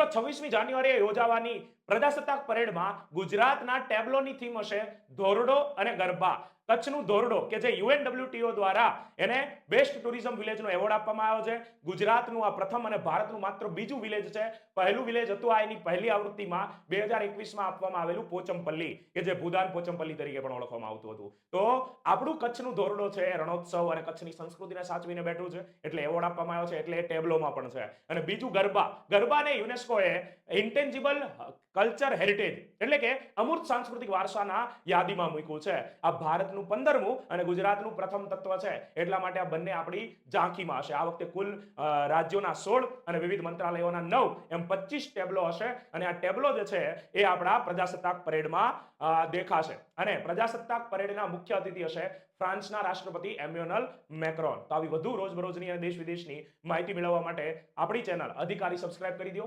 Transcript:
મિત્રો 26મી જાન્યુઆરીએ યોજાવાની પ્રજાસત્તાક પરેડમાં ગુજરાતના ટેબ્લોની થીમ હશે ધોરડો અને ગરબા. કચ્છનું ધોરડો કે જે UNWTO દ્વારા એને બેસ્ટ ટુરિઝમ વિલેજનો એવોર્ડ આપવામાં આવ્યો છે. ગુજરાતનું આ પ્રથમ અને ભારતનું માત્ર બીજું વિલેજ છે. પહેલું વિલેજ હતું આ એની પહેલી આવૃત્તિમાં 2021માં આપવામાં આવેલું પોચમપલ્લી, કે જે ભૂદાન પોચમપલ્લી તરીકે પણ ઓળખવામાં આવતું હતું. તો આપણું કચ્છનું ધોરડો છે રણોત્સવ અને કચ્છની સંસ્કૃતિને સાચવીને બેઠું છે, એટલે એવોર્ડ આપવામાં આવ્યો છે, એટલે એ ટેબ્લોમાં પણ છે. અને બીજું ગરબા. ગરબાને યુનેસ્કોએ ઇન્ટેન્જિબલ કલ્ચર હેરિટેજ એટલે કે અમૂર્ત સાંસ્કૃતિક વારસાના યાદીમાં મૂક્યું છે. આ ભારતનું 15મું અને ગુજરાતનું પ્રથમ તત્વ છે, એટલા માટે આ બંને આપણી ઝાંખીમાં હશે. આ વખતે કુલ રાજ્યોના 16 અને વિવિધ મંત્રાલયોના 9 એમ 25 ટેબ્લો હશે. અને આ ટેબ્લો જે છે એ આપણા પ્રજાસત્તાક પરેડમાં દેખાશે. અને પ્રજાસત્તાક પરેડના મુખ્ય અતિથિ હશે ફ્રાન્સના રાષ્ટ્રપતિ એમ્યુઅલ મેક્રોન. તો આવી વધુ રોજબરોજની અને દેશ વિદેશની માહિતી મેળવવા માટે આપણી ચેનલ અધિકારી સબસ્ક્રાઇબ કરી દો.